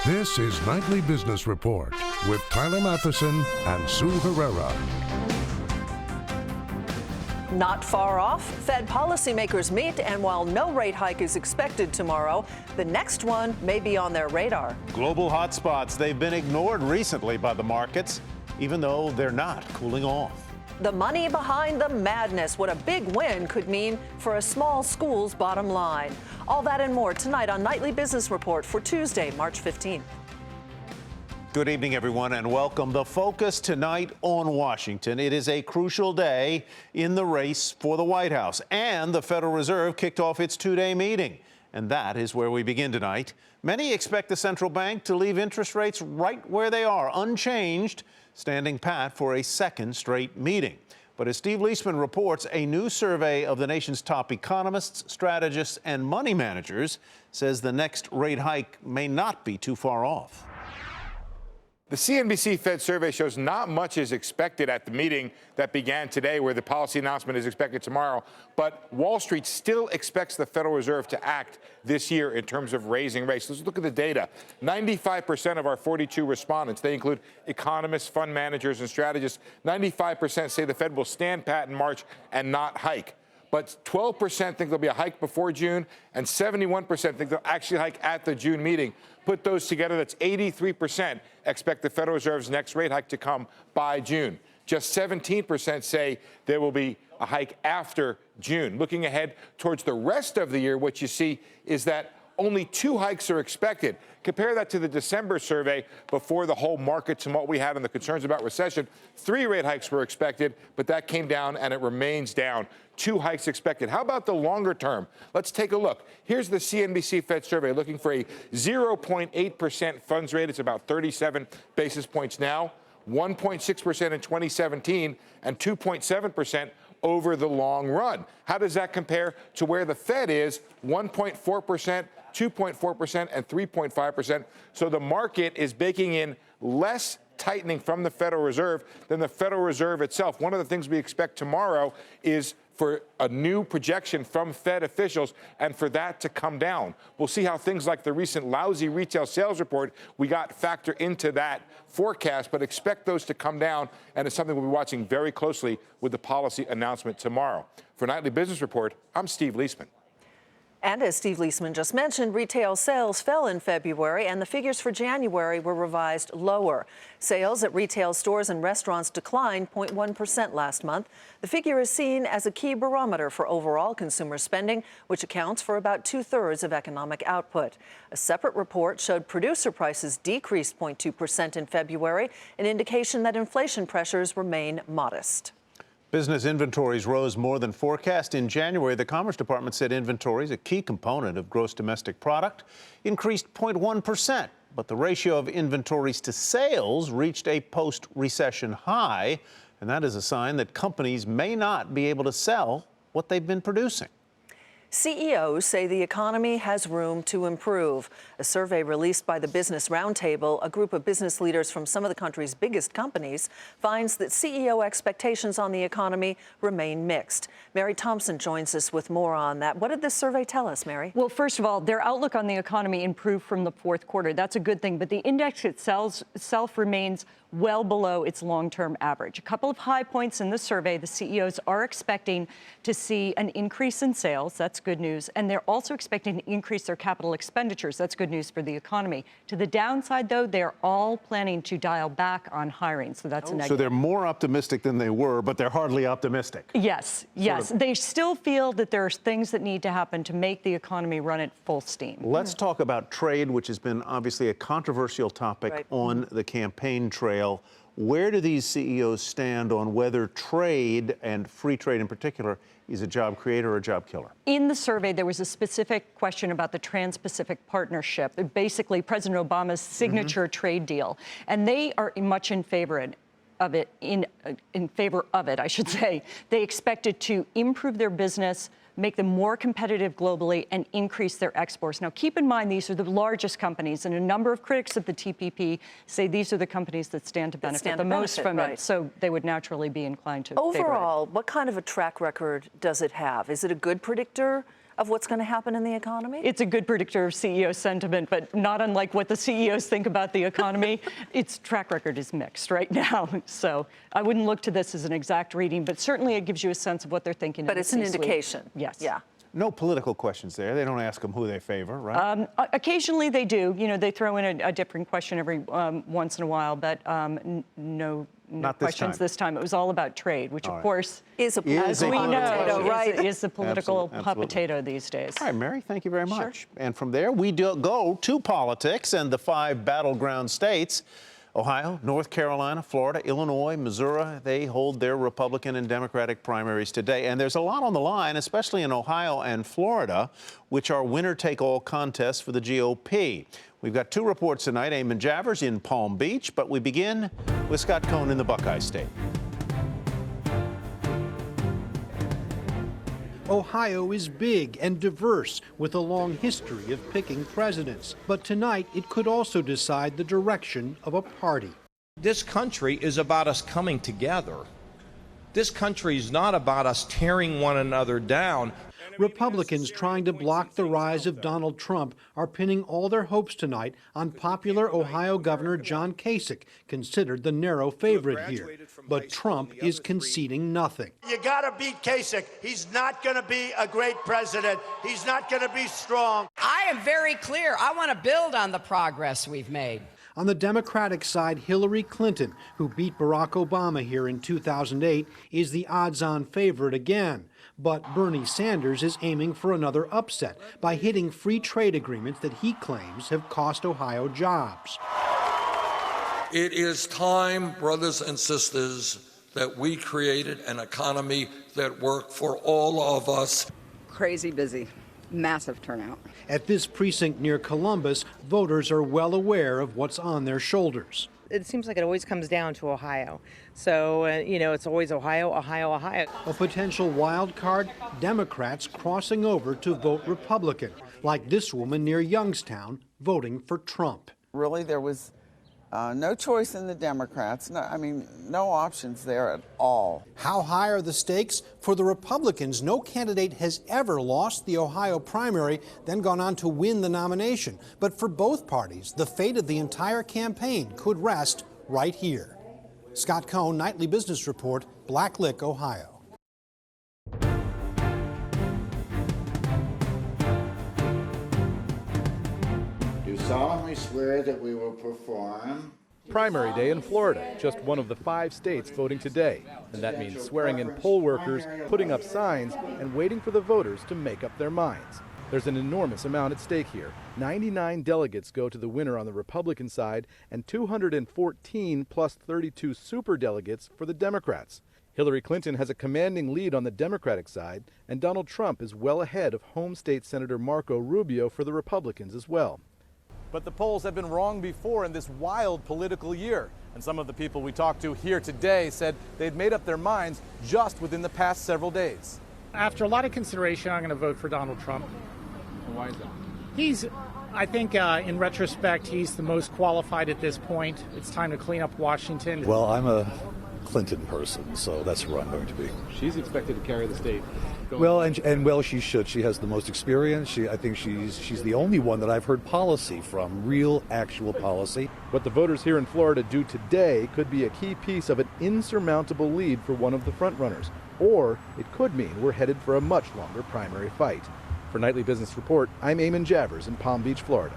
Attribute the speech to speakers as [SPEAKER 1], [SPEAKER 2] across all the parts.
[SPEAKER 1] This is Nightly Business Report with Tyler Matheson and Sue Herrera.
[SPEAKER 2] Not far off, Fed policymakers meet, and while no rate hike is expected tomorrow, the next one may be on their radar.
[SPEAKER 3] Global hotspots, they've been ignored recently by the markets, even though they're not cooling off.
[SPEAKER 2] The money behind the madness, what a big win could mean for a small school's bottom line. All that and more tonight on Nightly Business Report for Tuesday, March 15th.
[SPEAKER 3] Good evening, everyone, and welcome. The focus tonight on Washington. It is a crucial day in the race for the White House, and the Federal Reserve kicked off its two-day meeting. And that is where we begin tonight. Many expect the central bank to leave interest rates right where they are, unchanged, standing pat for a second straight meeting. But as Steve Liesman reports, a new survey of the nation's top economists, strategists, and money managers says the next rate hike may not be too far off.
[SPEAKER 4] The CNBC Fed survey shows not much is expected at the meeting that began today, where the policy announcement is expected tomorrow. But Wall Street still expects the Federal Reserve to act this year in terms of raising rates. Let's look at the data. 95% of our 42 respondents, they include economists, fund managers, and strategists, 95% say the Fed will stand pat in March and not hike. But 12% think there'll be a hike before June, and 71% think they'll actually hike at the June meeting. Put those together, that's 83% expect the Federal Reserve's next rate hike to come by June. Just 17% say there will be a hike after June. Looking ahead towards the rest of the year, what you see is that only 2 hikes are expected. Compare that to the December survey before the whole market tumult we had and the concerns about recession. 3 rate hikes were expected, but that came down and it remains down. 2 hikes expected. How about the longer term? Let's take a look. Here's the CNBC Fed survey looking for a 0.8% funds rate. It's about 37 basis points now, 1.6% in 2017, and 2.7% over the long run. How does that compare to where the Fed is? 1.4%, 2.4%, and 3.5%. So the market is baking in less tightening from the Federal Reserve than the Federal Reserve itself. One of the things we expect tomorrow is for a new projection from Fed officials and for that to come down. We'll see how things like the recent lousy retail sales report we got factor into that forecast, but expect those to come down, and it's something we'll be watching very closely with the policy announcement tomorrow. For Nightly Business Report, I'm Steve Liesman.
[SPEAKER 2] And as Steve Liesman just mentioned, retail sales fell in February, and the figures for January were revised lower. Sales at retail stores and restaurants declined 0.1% last month. The figure is seen as a key barometer for overall consumer spending, which accounts for about 2/3 of economic output. A separate report showed producer prices decreased 0.2% in February, an indication that inflation pressures remain modest.
[SPEAKER 3] Business inventories rose more than forecast. In January, the Commerce Department said inventories, a key component of gross domestic product, increased 0.1%. But the ratio of inventories to sales reached a post-recession high, and that is a sign that companies may not be able to sell what they've been producing.
[SPEAKER 2] CEOs say the economy has room to improve. A survey released by the Business Roundtable, a group of business leaders from some of the country's biggest companies, finds that CEO expectations on the economy remain mixed. Mary Thompson joins us with more on that. What did this survey tell us, Mary?
[SPEAKER 5] Well, first of all, their outlook on the economy improved from the fourth quarter. That's a good thing. But the index itself remains well below its long-term average. A couple of high points in the survey. The CEOs are expecting to see an increase in sales. That's good news. And they're also expecting to increase their capital expenditures. That's good news for the economy. To the downside, though, they're all planning to dial back on hiring. So that's a negative.
[SPEAKER 3] So they're more optimistic than they were, but they're hardly optimistic.
[SPEAKER 5] Yes. They still feel that there are things that need to happen to make the economy run at full steam.
[SPEAKER 3] Let's talk about trade, which has been obviously a controversial topic on the campaign trail. Where do these CEOs stand on whether trade, and free trade in particular, is a job creator or a job killer?
[SPEAKER 5] In the survey, there was a specific question about the Trans-Pacific Partnership, basically President Obama's signature trade deal. And they are much in favor of it, in favor of it, I should say. They expect it to improve their business, make them more competitive globally, and increase their exports. Now, keep in mind, these are the largest companies, and a number of critics of the TPP say these are the companies that stand to benefit the most from it, so they would naturally be inclined to favor it.
[SPEAKER 2] Overall, what kind of a track record does it have? Is it a good predictor of what's going to happen in the economy?
[SPEAKER 5] It's a good predictor of CEO sentiment, but not unlike what the CEOs think about the economy. Its track record is mixed right now. So I wouldn't look to this as an exact reading, but certainly it gives you a sense of what they're thinking.
[SPEAKER 2] But it's an indication.
[SPEAKER 5] Yes.
[SPEAKER 2] Yeah.
[SPEAKER 3] No political questions there. They don't ask them who they favor, right?
[SPEAKER 5] Occasionally they do. You know, they throw in a different question every once in a while, but no
[SPEAKER 3] Not this
[SPEAKER 5] questions
[SPEAKER 3] time.
[SPEAKER 5] this time. It was all about trade, which, of course,
[SPEAKER 2] Is a
[SPEAKER 5] as we
[SPEAKER 2] political
[SPEAKER 5] know,
[SPEAKER 2] potato, right?
[SPEAKER 5] is the political hot
[SPEAKER 3] Absolutely.
[SPEAKER 5] potato these days.
[SPEAKER 3] All right, Mary, thank you very much. And from there, we go to politics and the 5 battleground states. Ohio, North Carolina, Florida, Illinois, Missouri, they hold their Republican and Democratic primaries today. And there's a lot on the line, especially in Ohio and Florida, which are winner-take-all contests for the GOP. We've got 2 reports tonight. Eamon Javers in Palm Beach, but we begin with Scott Cohn in the Buckeye State.
[SPEAKER 6] Ohio is big and diverse with a long history of picking presidents. But tonight, it could also decide the direction of a party.
[SPEAKER 7] This country is about us coming together. This country is not about us tearing one another down.
[SPEAKER 6] Republicans trying to block the rise of Donald Trump are pinning all their hopes tonight on popular Ohio Governor John Kasich, considered the narrow favorite here. But Trump is conceding nothing.
[SPEAKER 8] You got to beat Kasich. He's not going to be a great president. He's not going to be strong.
[SPEAKER 9] I am very clear. I want to build on the progress we've made.
[SPEAKER 6] On the Democratic side, Hillary Clinton, who beat Barack Obama here in 2008, is the odds-on favorite again. But Bernie Sanders is aiming for another upset by hitting free trade agreements that he claims have cost Ohio jobs.
[SPEAKER 10] It is time, brothers and sisters, that we created an economy that worked for all of us.
[SPEAKER 11] Crazy busy, massive turnout.
[SPEAKER 6] At this precinct near Columbus, voters are well aware of what's on their shoulders.
[SPEAKER 12] It seems like it always comes down to Ohio. So, it's always Ohio, Ohio, Ohio.
[SPEAKER 6] A potential wild card, Democrats crossing over to vote Republican, like this woman near Youngstown voting for Trump.
[SPEAKER 11] Really, there was no choice in the Democrats. No options there at all.
[SPEAKER 6] How high are the stakes? For the Republicans, no candidate has ever lost the Ohio primary, then gone on to win the nomination. But for both parties, the fate of the entire campaign could rest right here. Scott Cohn, Nightly Business Report, Blacklick, Ohio.
[SPEAKER 13] Do solemnly swear that we will perform.
[SPEAKER 14] Primary day in Florida, just one of the 5 states voting today. And that means swearing in poll workers, putting up signs, and waiting for the voters to make up their minds. There's an enormous amount at stake here. 99 delegates go to the winner on the Republican side, and 214 plus 32 superdelegates for the Democrats. Hillary Clinton has a commanding lead on the Democratic side, and Donald Trump is well ahead of home state Senator Marco Rubio for the Republicans as well.
[SPEAKER 15] But the polls have been wrong before in this wild political year. And some of the people we talked to here today said they'd made up their minds just within the past several days.
[SPEAKER 16] After a lot of consideration, I'm going to vote for Donald Trump.
[SPEAKER 15] Why is that?
[SPEAKER 16] I think in retrospect, he's the most qualified at this point. It's time to clean up Washington.
[SPEAKER 17] Well, I'm a Clinton person, so that's who I'm going to be.
[SPEAKER 15] She's expected to carry the state.
[SPEAKER 17] Well, she should. She has the most experience. I think she's the only one that I've heard policy from, real, actual policy.
[SPEAKER 14] What the voters here in Florida do today could be a key piece of an insurmountable lead for one of the frontrunners. Or it could mean we're headed for a much longer primary fight. For Nightly Business Report, I'm Eamon Javers in Palm Beach, Florida.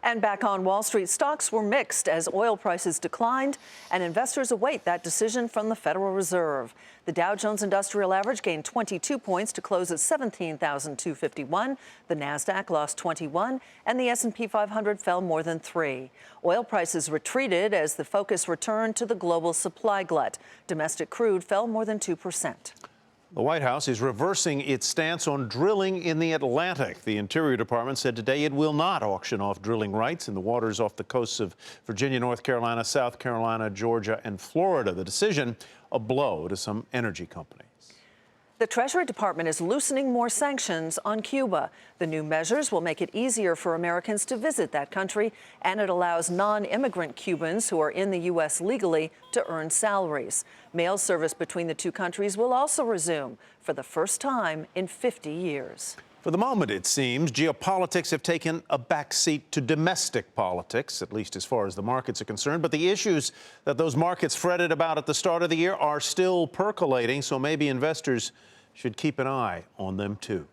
[SPEAKER 2] And back on Wall Street, stocks were mixed as oil prices declined, and investors await that decision from the Federal Reserve. The Dow Jones Industrial Average gained 22 points to close at 17,251. The Nasdaq lost 21, and the S&P 500 fell more than 3. Oil prices retreated as the focus returned to the global supply glut. Domestic crude fell more than 2%.
[SPEAKER 3] The White House is reversing its stance on drilling in the Atlantic. The Interior Department said today it will not auction off drilling rights in the waters off the coasts of Virginia, North Carolina, South Carolina, Georgia, and Florida. The decision, a blow to some energy companies.
[SPEAKER 2] The Treasury Department is loosening more sanctions on Cuba. The new measures will make it easier for Americans to visit that country, and it allows non-immigrant Cubans who are in the U.S. legally to earn salaries. Mail service between the two countries will also resume for the first time in 50 years.
[SPEAKER 3] For the moment, it seems, geopolitics have taken a backseat to domestic politics, at least as far as the markets are concerned. But the issues that those markets fretted about at the start of the year are still percolating, so maybe investors should keep an eye on them, too.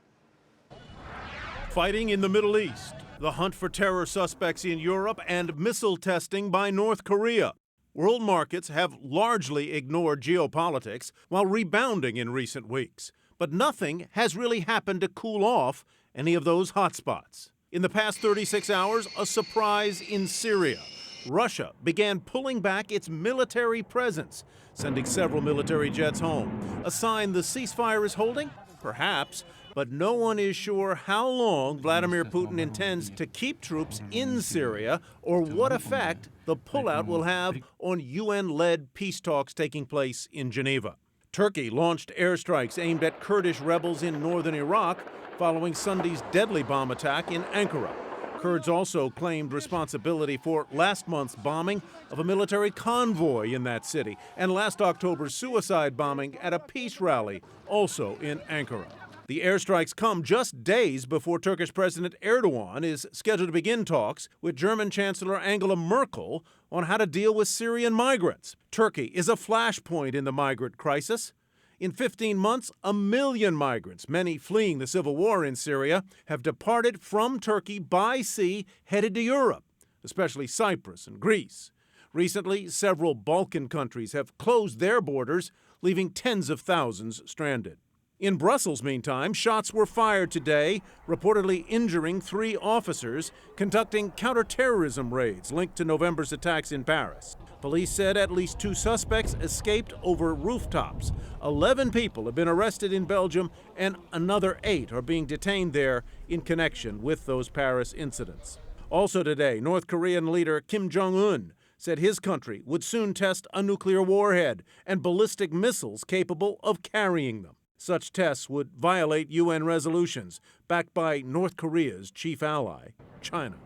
[SPEAKER 18] Fighting in the Middle East, the hunt for terror suspects in Europe, and missile testing by North Korea. World markets have largely ignored geopolitics while rebounding in recent weeks. But nothing has really happened to cool off any of those hotspots. In the past 36 hours, a surprise in Syria. Russia began pulling back its military presence, sending several military jets home. A sign the ceasefire is holding? Perhaps, but no one is sure how long Vladimir Putin intends to keep troops in Syria or what effect the pullout will have on UN-led peace talks taking place in Geneva. Turkey launched airstrikes aimed at Kurdish rebels in northern Iraq following Sunday's deadly bomb attack in Ankara. Kurds also claimed responsibility for last month's bombing of a military convoy in that city and last October's suicide bombing at a peace rally, also in Ankara. The airstrikes come just days before Turkish President Erdogan is scheduled to begin talks with German Chancellor Angela Merkel on how to deal with Syrian migrants. Turkey is a flashpoint in the migrant crisis. In 15 months, 1 million migrants, many fleeing the civil war in Syria, have departed from Turkey by sea headed to Europe, especially Cyprus and Greece. Recently, several Balkan countries have closed their borders, leaving tens of thousands stranded. In Brussels, meantime, shots were fired today, reportedly injuring 3 officers conducting counterterrorism raids linked to November's attacks in Paris. Police said at least 2 suspects escaped over rooftops. 11 people have been arrested in Belgium, and another 8 are being detained there in connection with those Paris incidents. Also today, North Korean leader Kim Jong-un said his country would soon test a nuclear warhead and ballistic missiles capable of carrying them. Such tests would violate UN resolutions backed by North Korea's chief ally, China.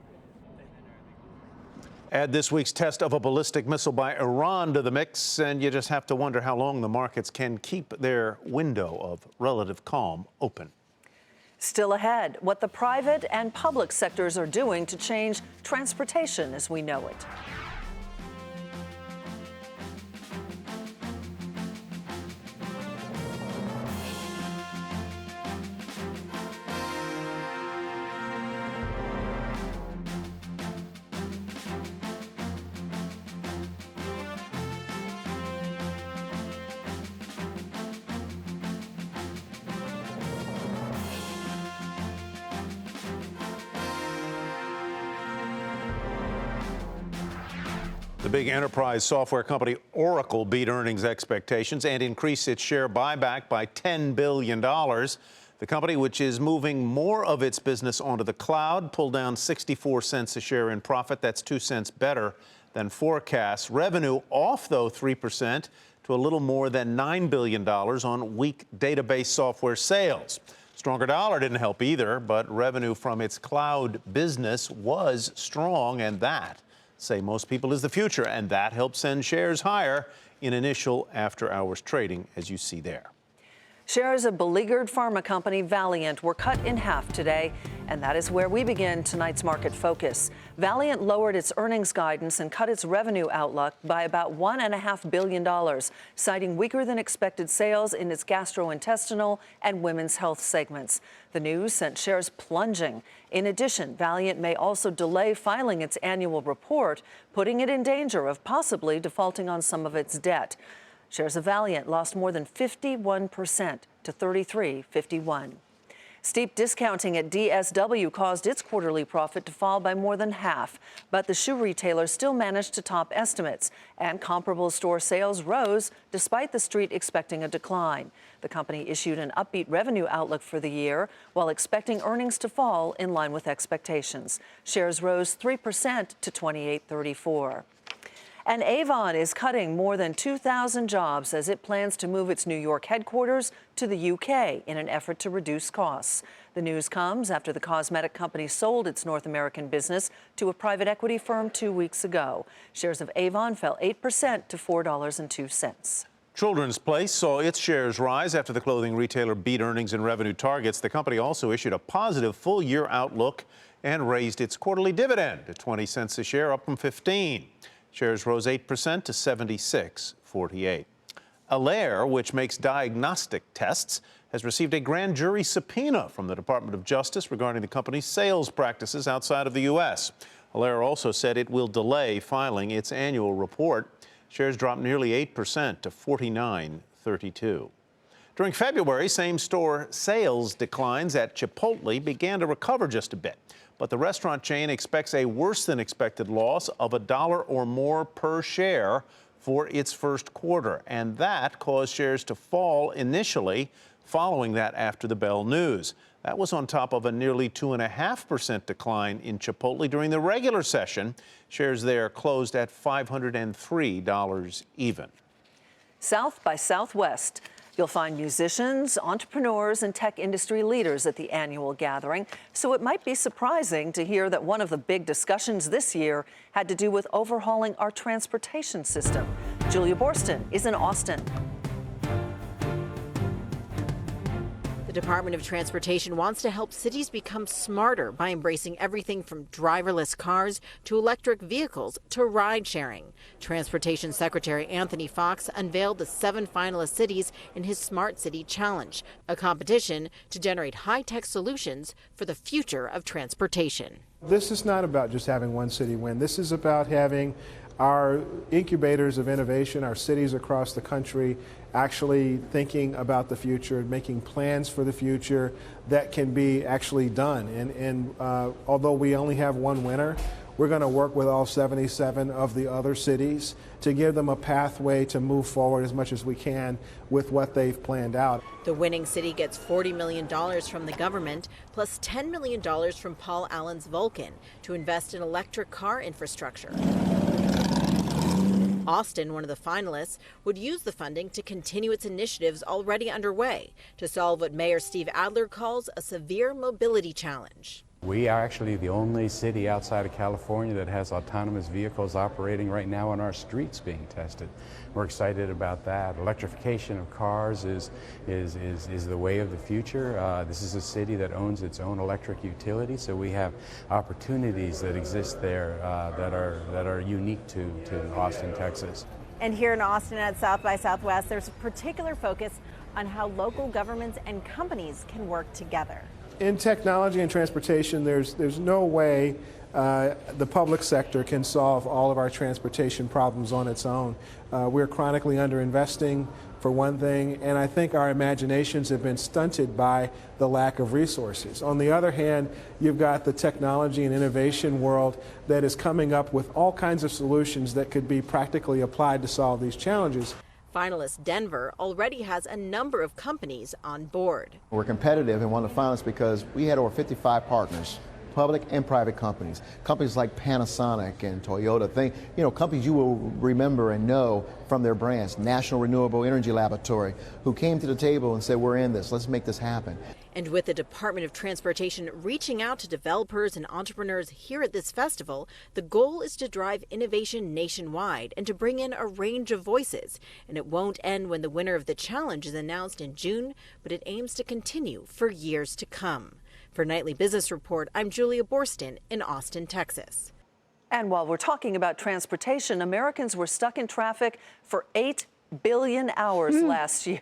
[SPEAKER 3] Add this week's test of a ballistic missile by Iran to the mix, and you just have to wonder how long the markets can keep their window of relative calm open.
[SPEAKER 2] Still ahead, what the private and public sectors are doing to change transportation as we know it.
[SPEAKER 3] The big enterprise software company Oracle beat earnings expectations and increased its share buyback by $10 billion. The company, which is moving more of its business onto the cloud, pulled down 64 cents a share in profit. That's 2 cents better than forecast. Revenue off, though, 3% to a little more than $9 billion on weak database software sales. Stronger dollar didn't help either, but revenue from its cloud business was strong, and that, say most people, is the future, and that helped send shares higher in initial after-hours trading, as you see there.
[SPEAKER 2] Shares of beleaguered pharma company Valeant were cut in half today, and that is where we begin tonight's market focus. Valeant lowered its earnings guidance and cut its revenue outlook by about $1.5 billion, citing weaker than expected sales in its gastrointestinal and women's health segments. The news sent shares plunging. In addition, Valeant may also delay filing its annual report, putting it in danger of possibly defaulting on some of its debt. Shares of Valeant lost more than 51% to $33.51. Steep discounting at DSW caused its quarterly profit to fall by more than half, but the shoe retailer still managed to top estimates, and comparable store sales rose despite the street expecting a decline. The company issued an upbeat revenue outlook for the year while expecting earnings to fall in line with expectations. Shares rose 3% to $28.34. And Avon is cutting more than 2,000 jobs as it plans to move its New York headquarters to the UK in an effort to reduce costs. The news comes after the cosmetic company sold its North American business to a private equity firm 2 weeks ago. Shares of Avon fell 8% to $4.02.
[SPEAKER 3] Children's Place saw its shares rise after the clothing retailer beat earnings and revenue targets. The company also issued a positive full-year outlook and raised its quarterly dividend to 20 cents a share, up from 15. Shares rose 8% to $76.48. Alair, which makes diagnostic tests, has received a grand jury subpoena from the Department of Justice regarding the company's sales practices outside of the U.S. Alair also said it will delay filing its annual report. Shares dropped nearly 8% to $49.32. During February, same-store sales declines at Chipotle began to recover just a bit. But the restaurant chain expects a worse-than-expected loss of $1 or more per share for its first quarter. And that caused shares to fall initially, following that after the Bell news. That was on top of a nearly 2.5% decline in Chipotle during the regular session. Shares there closed at $503 even.
[SPEAKER 2] South by Southwest. You'll find musicians, entrepreneurs, and tech industry leaders at the annual gathering. So it might be surprising to hear that one of the big discussions this year had to do with overhauling our transportation system. Julia Borston is in Austin.
[SPEAKER 19] The Department of Transportation wants to help cities become smarter by embracing everything from driverless cars to electric vehicles to ride sharing. Transportation Secretary Anthony Fox unveiled the 7 finalist cities in his Smart City Challenge, a competition to generate high-tech solutions for the future of transportation.
[SPEAKER 20] This is not about just having one city win. This is about having our incubators of innovation, our cities across the country, actually thinking about the future, making plans for the future that can be actually done. And although we only have one winner, we're going to work with all 77 of the other cities to give them a pathway to move forward as much as we can with what they've planned out.
[SPEAKER 19] The winning city gets $40 million from the government, plus $10 million from Paul Allen's Vulcan to invest in electric car infrastructure. Austin, one of the finalists, would use the funding to continue its initiatives already underway to solve what Mayor Steve Adler calls a severe mobility challenge.
[SPEAKER 21] We are actually the only city outside of California that has autonomous vehicles operating right now on our streets being tested. We're excited about that. Electrification of cars is the way of the future. This is a city that owns its own electric utility, so we have opportunities that exist there that are unique to Austin, Texas.
[SPEAKER 22] And here in Austin at South by Southwest, there's a particular focus on how local governments and companies can work together.
[SPEAKER 20] In technology and transportation, there's no way the public sector can solve all of our transportation problems on its own. We're chronically underinvesting, for one thing, and I think our imaginations have been stunted by the lack of resources. On the other hand, you've got the technology and innovation world that is coming up with all kinds of solutions that could be practically applied to solve these challenges.
[SPEAKER 19] Finalist Denver already has a number of companies on board.
[SPEAKER 23] We're competitive and one of the finalists because we had over 55 partners, public and private companies. Companies like Panasonic and Toyota, companies you will remember and know from their brands. National Renewable Energy Laboratory, who came to the table and said, we're in this, let's make this happen.
[SPEAKER 19] And with the Department of Transportation reaching out to developers and entrepreneurs here at this festival, the goal is to drive innovation nationwide and to bring in a range of voices. And it won't end when the winner of the challenge is announced in June, but it aims to continue for years to come. For Nightly Business Report, I'm Julia Borston in Austin, Texas.
[SPEAKER 2] And while we're talking about transportation, Americans were stuck in traffic for 8 billion hours last year.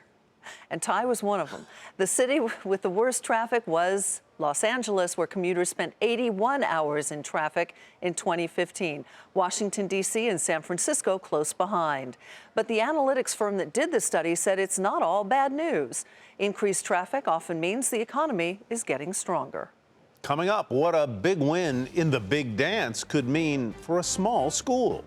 [SPEAKER 2] And Ty was one of them. The city with the worst traffic was Los Angeles, where commuters spent 81 hours in traffic in 2015. Washington, D.C. and San Francisco close behind. But the analytics firm that did the study said it's not all bad news. Increased traffic often means the economy is getting stronger.
[SPEAKER 3] Coming up, what a big win in the big dance could mean for a small school.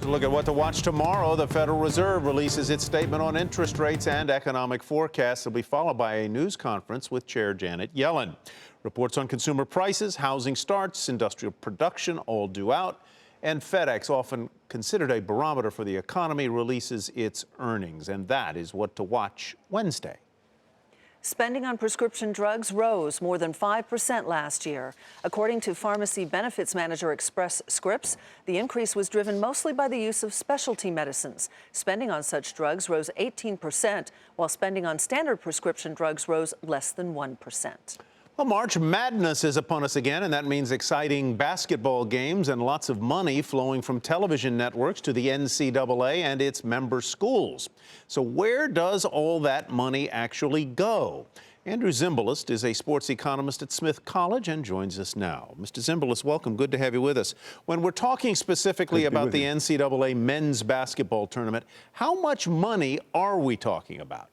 [SPEAKER 3] to look at what to watch tomorrow. The Federal Reserve releases its statement on interest rates and economic forecasts. It'll be followed by a news conference with Chair Janet Yellen. Reports on consumer prices, housing starts, industrial production all due out. And FedEx, often considered a barometer for the economy, releases its earnings. And that is what to watch Wednesday.
[SPEAKER 2] Spending on prescription drugs rose more than 5% last year. According to pharmacy benefits manager Express Scripts, the increase was driven mostly by the use of specialty medicines. Spending on such drugs rose 18%, while spending on standard prescription drugs rose less than 1%.
[SPEAKER 3] Well, March Madness is upon us again, and that means exciting basketball games and lots of money flowing from television networks to the NCAA and its member schools. So where does all that money actually go? Andrew Zimbalist is a sports economist at Smith College and joins us now. Mr. Zimbalist, welcome. Good to have you with us. When we're talking specifically about the NCAA men's basketball tournament, how much money are we talking about?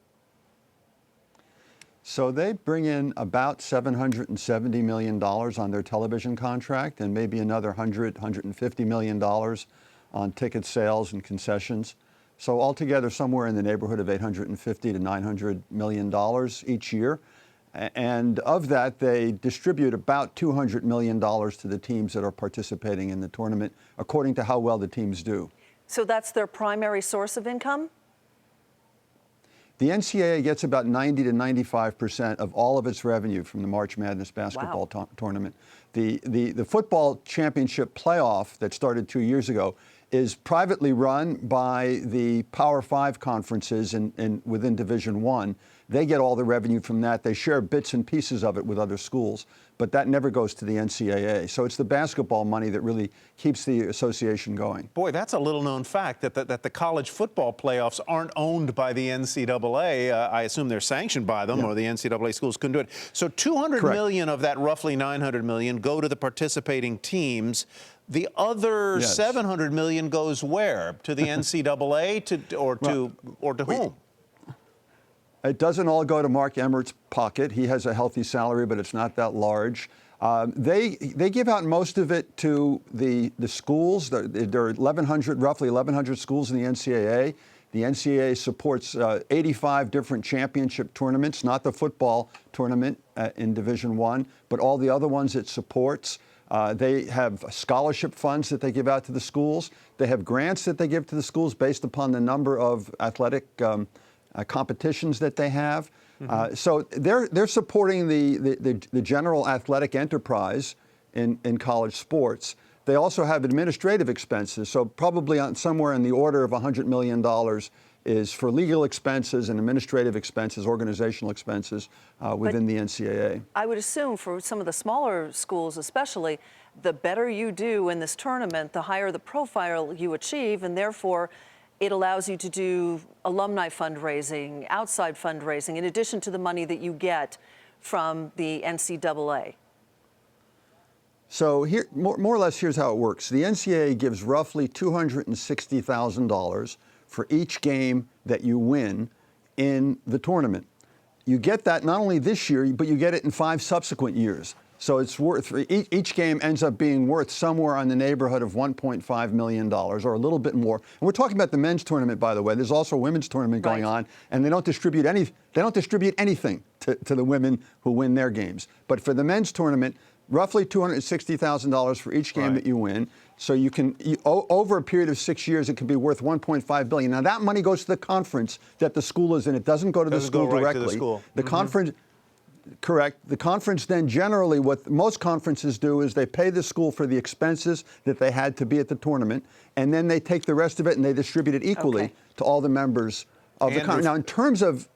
[SPEAKER 1] So they bring in about $770 million on their television contract and maybe another $150 million on ticket sales and concessions. So altogether somewhere in the neighborhood of $850 to $900 million each year. And of that, they distribute about $200 million to the teams that are participating in the tournament, according to how well the teams do.
[SPEAKER 2] So that's their primary source of income?
[SPEAKER 1] The NCAA gets about 90 to 95% of all of its revenue from the March Madness basketball tournament. The football championship playoff that started 2 years ago is privately run by the Power Five conferences within Division I. They get all the revenue from that. They share bits and pieces of it with other schools, but that never goes to the NCAA. So it's the basketball money that really keeps the association going.
[SPEAKER 3] Boy, that's a little-known fact, that the college football playoffs aren't owned by the NCAA. I assume they're sanctioned by them, or the NCAA schools couldn't do it. So $200 million of that roughly $900 million go to the participating teams. The other $700 million goes where? To the NCAA, or to whom?
[SPEAKER 1] It doesn't all go to Mark Emmert's pocket. He has a healthy salary, but it's not that large. They give out most of it to the schools. There are roughly 1,100 schools in the NCAA. The NCAA supports 85 different championship tournaments, not the football tournament in Division I, but all the other ones it supports. They have scholarship funds that they give out to the schools. They have grants that they give to the schools based upon the number of athletic competitions that they have. So they're supporting the general athletic enterprise in college sports. They also have administrative expenses, so probably somewhere in the order of $100 million is for legal expenses and administrative expenses, organizational expenses within the NCAA.
[SPEAKER 2] I would assume for some of the smaller schools especially, the better you do in this tournament, the higher the profile you achieve, and therefore it allows you to do alumni fundraising, outside fundraising, in addition to the money that you get from the NCAA.
[SPEAKER 1] So here, more or less, here's how it works. The NCAA gives roughly $260,000 for each game that you win in the tournament. You get that not only this year, but you get it in 5 subsequent years. So it's worth, each game ends up being worth somewhere in the neighborhood of $1.5 million or a little bit more. And we're talking about the men's tournament, by the way. There's also a women's tournament going on, and they don't distribute anything to the women who win their games. But for the men's tournament, roughly $260,000 for each game that you win. So you can, over a period of 6 years, it could be worth $1.5 billion. Now that money goes to the conference that the school is in. It doesn't go to the school directly.
[SPEAKER 3] To the school.
[SPEAKER 1] The conference. Correct. The conference then generally, what most conferences do is they pay the school for the expenses that they had to be at the tournament, and then they take the rest of it and they distribute it equally to all the members of the conference. Now, in terms of,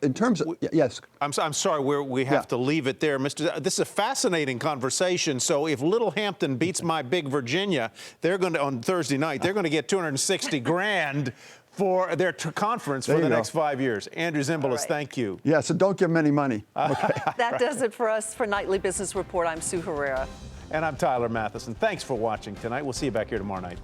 [SPEAKER 1] yes.
[SPEAKER 3] I'm sorry, we have to leave it there, Mr. This is a fascinating conversation. So if Little Hampton beats my big Virginia, they're going to, on Thursday night, they're going to get $260,000 for their conference for the next 5 years. Andrew Zimbalist, thank you.
[SPEAKER 1] Yeah, so don't give them any money. Okay.
[SPEAKER 2] That does it for us for Nightly Business Report. I'm Sue Herrera.
[SPEAKER 3] And I'm Tyler Mathisen. Thanks for watching tonight. We'll see you back here tomorrow night.